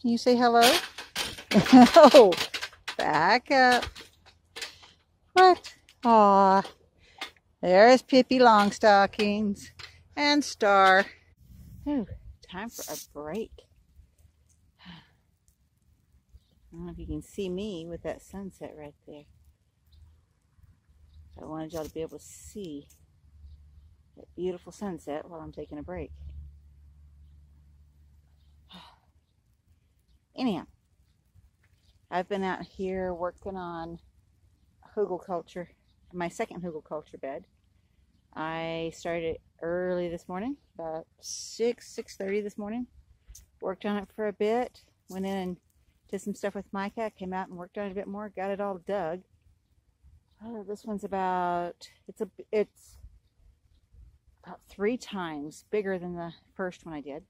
Can you say hello? Oh, back up. What? Aw, there's Pippi Longstockings and Star. Ooh, time for a break. I don't know if you can see me with that sunset right there. I wanted y'all to be able to see that beautiful sunset while I'm taking a break. Anyhow, I've been out here working on Hugelkultur, my second Hugelkultur bed. I started early this morning, about 6:30 this morning. Worked on it for a bit, went in and did some stuff with mica, came out and worked on it a bit more, got it all dug. Oh, this one's about, it's about 3 times bigger than the first one I did.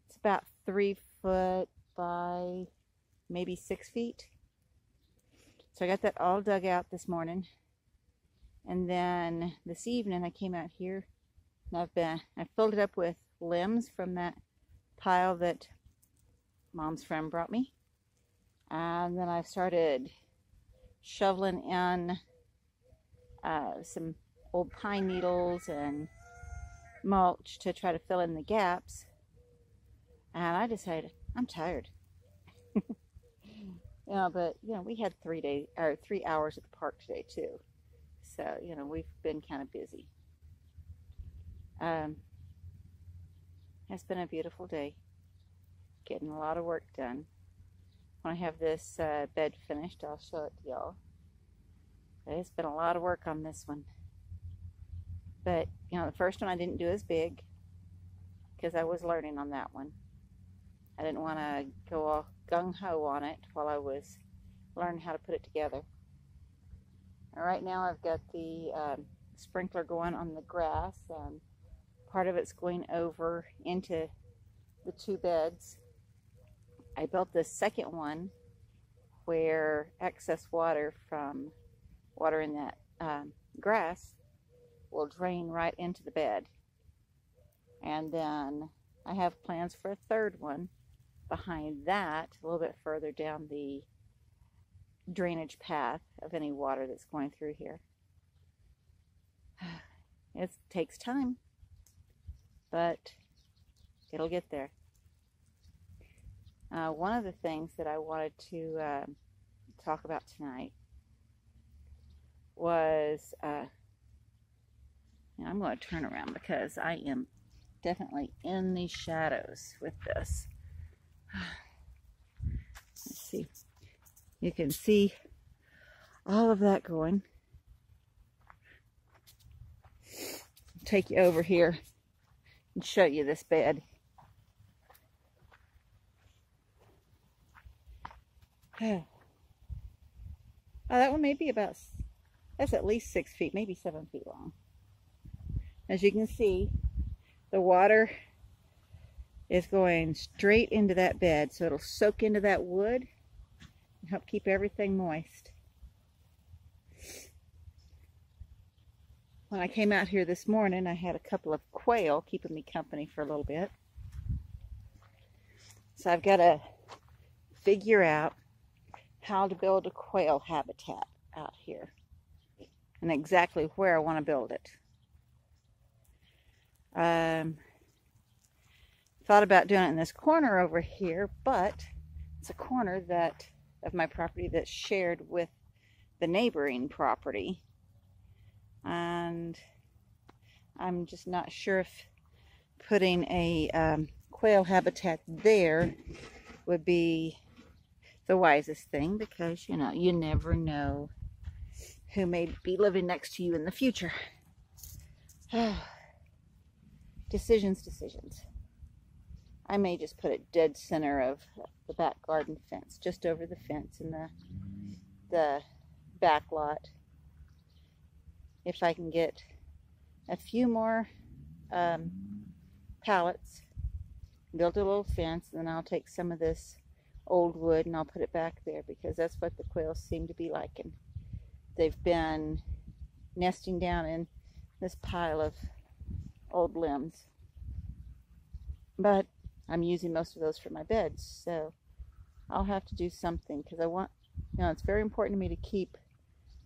It's about 3 foot by maybe 6 feet. So I got that all dug out this morning. And then this evening I came out here and I filled it up with limbs from that pile that Mom's friend brought me. And then I started shoveling in some old pine needles and mulch to try to fill in the gaps. And I decided I'm tired. But we had 3 hours at the park today too. So, we've been kind of busy. It's been a beautiful day. Getting a lot of work done. When I have this bed finished, I'll show it to y'all. It's been a lot of work on this one. But, the first one I didn't do as big because I was learning on that one. I didn't want to go all gung-ho on it while I was learning how to put it together. And right now I've got the sprinkler going on the grass, and part of it's going over into the 2 beds. I built this second one where excess water from watering that grass will drain right into the bed. And then I have plans for a third one behind that, a little bit further down the drainage path of any water that's going through here. It takes time, but it'll get there. One of the things that I wanted to talk about tonight was, I'm going to turn around because I am definitely in the shadows with this. Let's see. You can see all of that going. I'll take you over here and show you this bed. Oh, that one may be about, that's at least 6 feet, maybe 7 feet long. As you can see, the water is going straight into that bed, so it'll soak into that wood and help keep everything moist. When I came out here this morning, I had a couple of quail keeping me company for a little bit. So I've got to figure out how to build a quail habitat out here and exactly where I want to build it. Thought about doing it in this corner over here, but it's a corner of my property that's shared with the neighboring property, and I'm just not sure if putting a quail habitat there would be the wisest thing, because you never know who may be living next to you in the future. Decisions. I may just put it dead center of the back garden fence, just over the fence in the back lot. If I can get a few more pallets, build a little fence, and then I'll take some of this old wood and I'll put it back there, because that's what the quails seem to be liking. They've been nesting down in this pile of old limbs. But I'm using most of those for my beds, so I'll have to do something because I want, it's very important to me to keep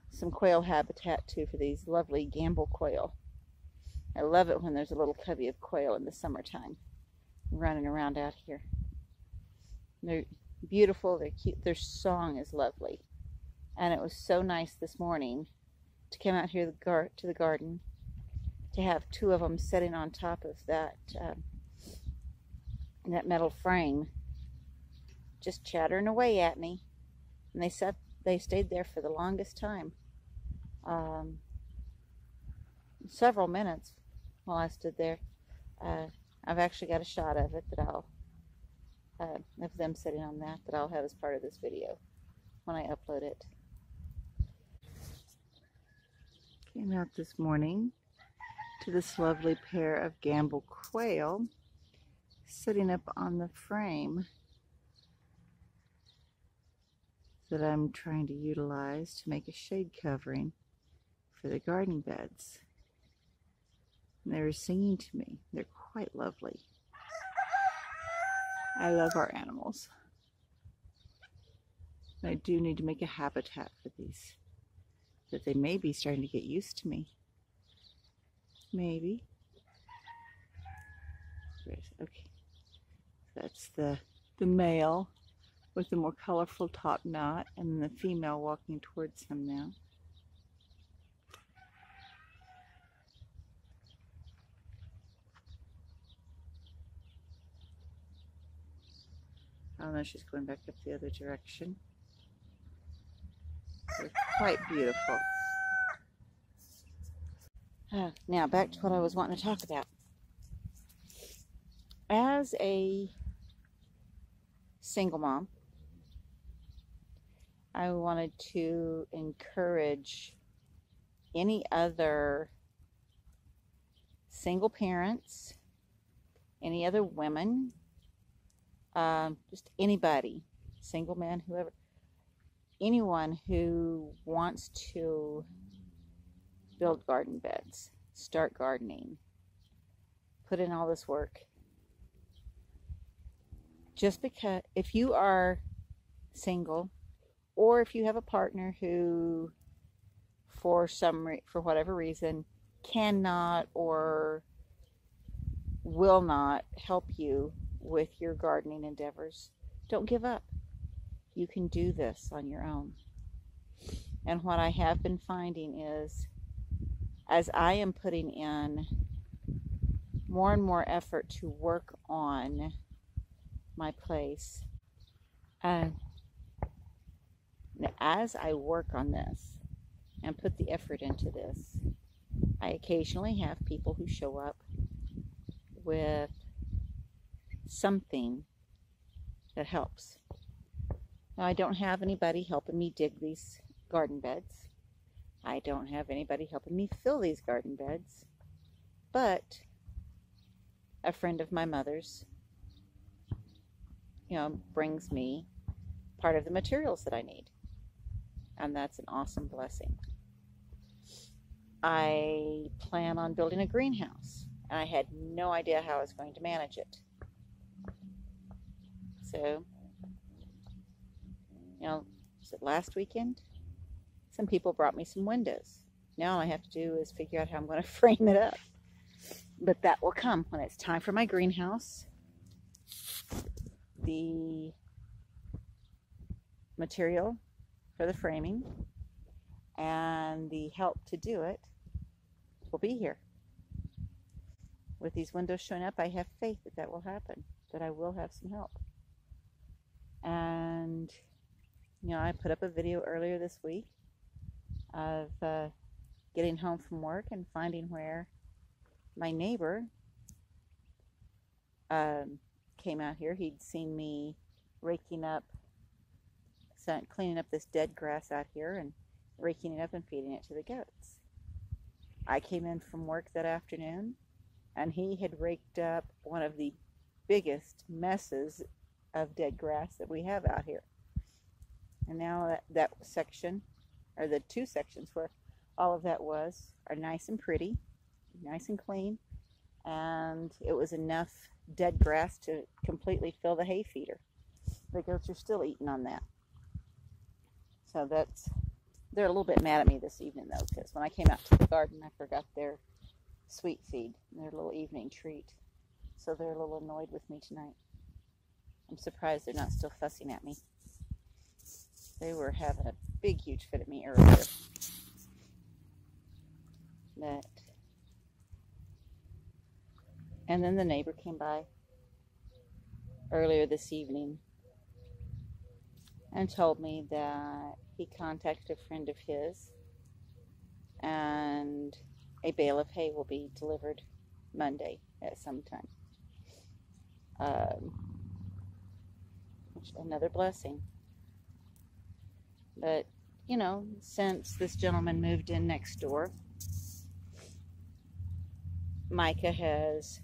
some quail habitat too for these lovely gamble quail. I love it when there's a little covey of quail in the summertime running around out here. They're beautiful, they're cute, their song is lovely. And it was so nice this morning to come out here to the garden, to have two of them sitting on top of that metal frame, just chattering away at me. And they stayed there for the longest time, several minutes while I stood there. I've actually got a shot of it that I'll of them sitting on that I'll have as part of this video when I upload it. Came out this morning to this lovely pair of gamble quail sitting up on the frame that I'm trying to utilize to make a shade covering for the garden beds. And they were singing to me. They're quite lovely. I love our animals. I do need to make a habitat for these, that they may be starting to get used to me. Maybe. Okay. That's the male with the more colorful top knot, and the female walking towards him now. Oh no, she's going back up the other direction. They're quite beautiful. Now back to what I was wanting to talk about. As a single mom, I wanted to encourage any other single parents, any other women, just anybody, single man, whoever, anyone who wants to build garden beds, start gardening, put in all this work. Just because, if you are single, or if you have a partner who, for whatever reason, cannot or will not help you with your gardening endeavors, don't give up. You can do this on your own. And what I have been finding is, as I am putting in more and more effort to work on my place, as I work on this and put the effort into this, I occasionally have people who show up with something that helps. Now, I don't have anybody helping me dig these garden beds. I don't have anybody helping me fill these garden beds, but a friend of my mother's, brings me part of the materials that I need. And that's an awesome blessing. I plan on building a greenhouse, and I had no idea how I was going to manage it. So, was it last weekend? Some people brought me some windows. Now all I have to do is figure out how I'm going to frame it up. But that will come when it's time for my greenhouse. The material for the framing and the help to do it will be here. With these windows showing up, I have faith that that will happen, that I will have some help. And, I put up a video earlier this week of getting home from work and finding where my neighbor came out here. He'd seen me cleaning up this dead grass out here and raking it up and feeding it to the goats. I came in from work that afternoon, and he had raked up one of the biggest messes of dead grass that we have out here. And now that section, or the two sections where all of that was, are nice and pretty, nice and clean, and it was enough dead grass to completely fill the hay feeder. The goats are still eating on that. So they're a little bit mad at me this evening though, because when I came out to the garden, I forgot their sweet feed, their little evening treat. So they're a little annoyed with me tonight. I'm surprised they're not still fussing at me. They were having a big, huge fit at me earlier. And then the neighbor came by earlier this evening and told me that he contacted a friend of his and a bale of hay will be delivered Monday at some time. Another blessing. But, you know, since this gentleman moved in next door, Micah has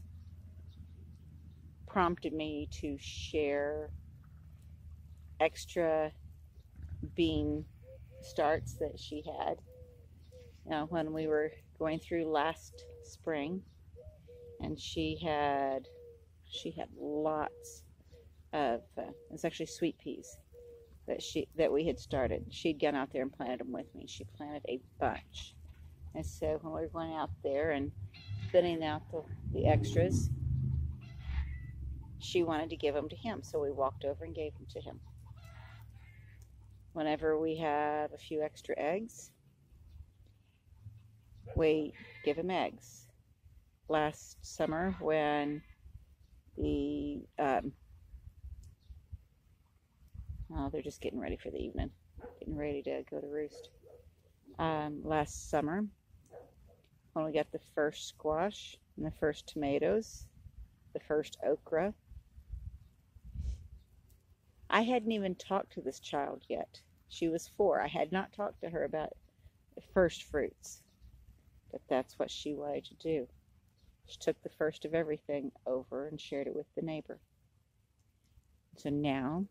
prompted me to share extra bean starts that she had. You know, when we were going through last spring, and she had lots of it's actually sweet peas that we had started. She'd gone out there and planted them with me. She planted a bunch, and so when we were going out there and thinning out the extras, she wanted to give them to him, so we walked over and gave them to him. Whenever we have a few extra eggs, we give him eggs. Last summer, when the they're just getting ready for the evening, getting ready to go to roost. Last summer, when we got the first squash and the first tomatoes, the first okra, I hadn't even talked to this child yet. She was 4. I had not talked to her about the first fruits, but that's what she wanted to do. She took the first of everything over and shared it with the neighbor. So now,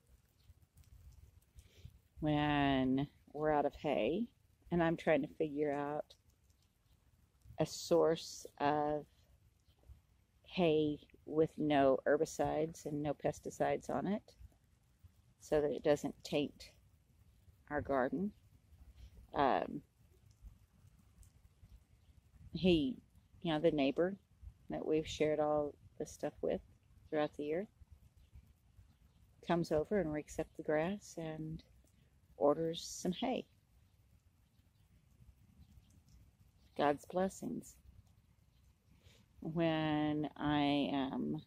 when we're out of hay, and I'm trying to figure out a source of hay with no herbicides and no pesticides on it, so that it doesn't taint our garden. The neighbor that we've shared all this stuff with throughout the year, comes over and rakes up the grass and orders some hay. God's blessings. When I am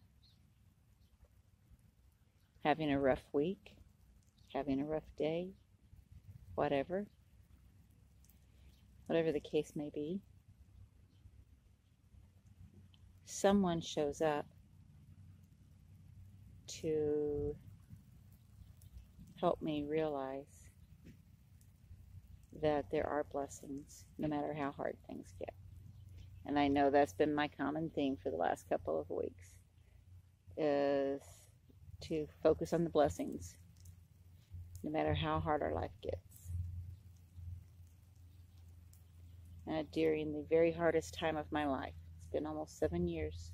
having a rough week, having a rough day, whatever the case may be, someone shows up to help me realize that there are blessings no matter how hard things get. And I know that's been my common theme for the last couple of weeks, is to focus on the blessings no matter how hard our life gets. During the very hardest time of my life, it's been almost 7 years,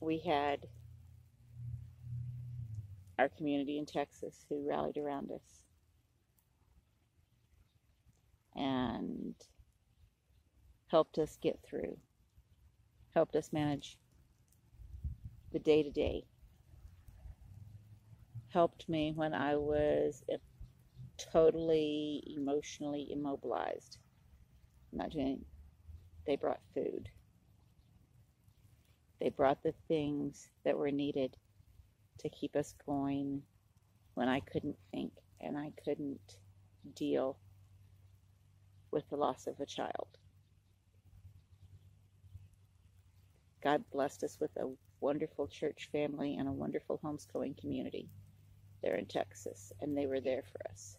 we had our community in Texas who rallied around us and helped us get through, helped us manage the day-to-day, helped me when I was totally emotionally immobilized. They brought food. They brought the things that were needed to keep us going when I couldn't think and I couldn't deal with the loss of a child. God blessed us with a wonderful church family and a wonderful homeschooling community there in Texas, and they were there for us.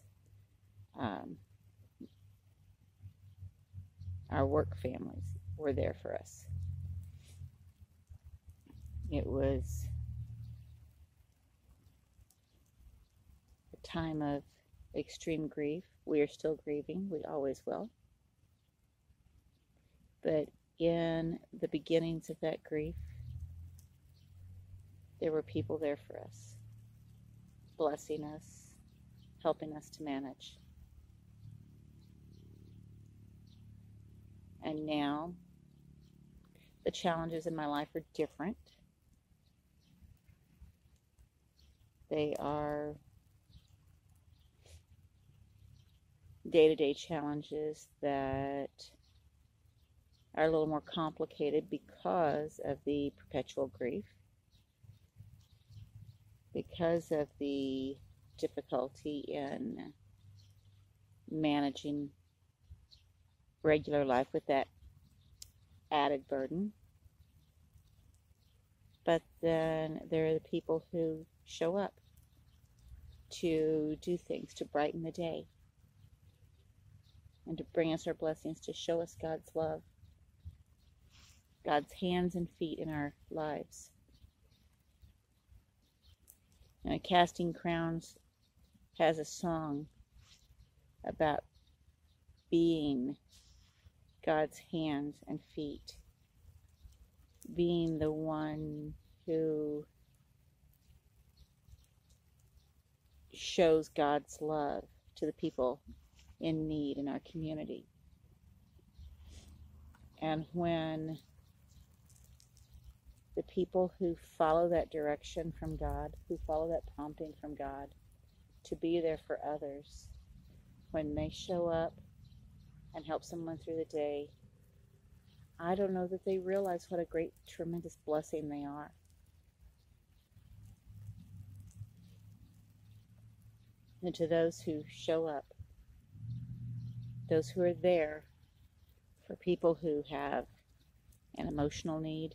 Our work families were there for us. It was a time of extreme grief. We are still grieving. We always will. But in the beginnings of that grief, there were people there for us, blessing us, helping us to manage. And now, the challenges in my life are different. They are day-to-day challenges that are a little more complicated because of the perpetual grief, because of the difficulty in managing regular life with that added burden. But then there are the people who show up to do things to brighten the day and to bring us our blessings, to show us God's love, God's hands and feet in our lives. And Casting Crowns has a song about being God's hands and feet, being the one who shows God's love to the people in need in our community. And when the people who follow that direction from God, who follow that prompting from God to be there for others, when they show up and help someone through the day, I don't know that they realize what a great, tremendous blessing they are. And to those who show up, those who are there for people who have an emotional need,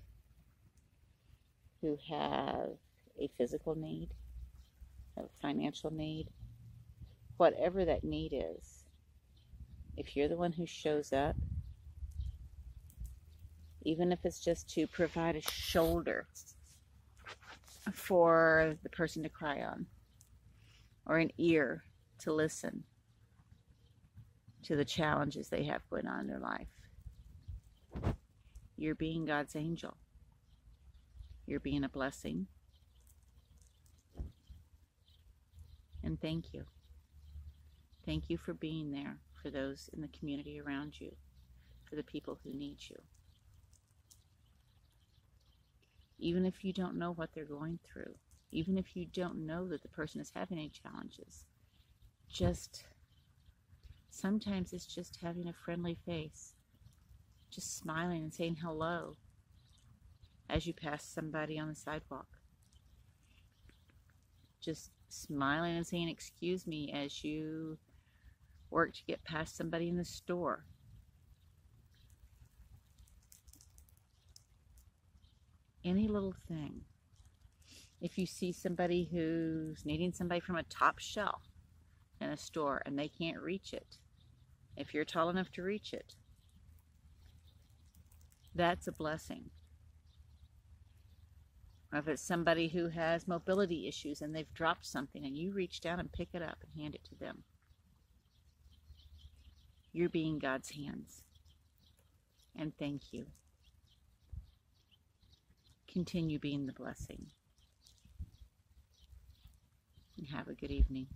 who have a physical need, have a financial need, whatever that need is, if you're the one who shows up, even if it's just to provide a shoulder for the person to cry on, or an ear to listen to the challenges they have going on in their life, you're being God's angel. You're being a blessing. And thank you. Thank you for being there for those in the community around you, for the people who need you. Even if you don't know what they're going through, even if you don't know that the person is having any challenges, sometimes it's just having a friendly face, just smiling and saying hello as you pass somebody on the sidewalk, just smiling and saying excuse me as you work to get past somebody in the store. Any little thing. If you see somebody who's needing somebody from a top shelf in a store and they can't reach it, if you're tall enough to reach it, that's a blessing. Or if it's somebody who has mobility issues and they've dropped something and you reach down and pick it up and hand it to them, you're being God's hands. And thank you. Continue being the blessing. And have a good evening.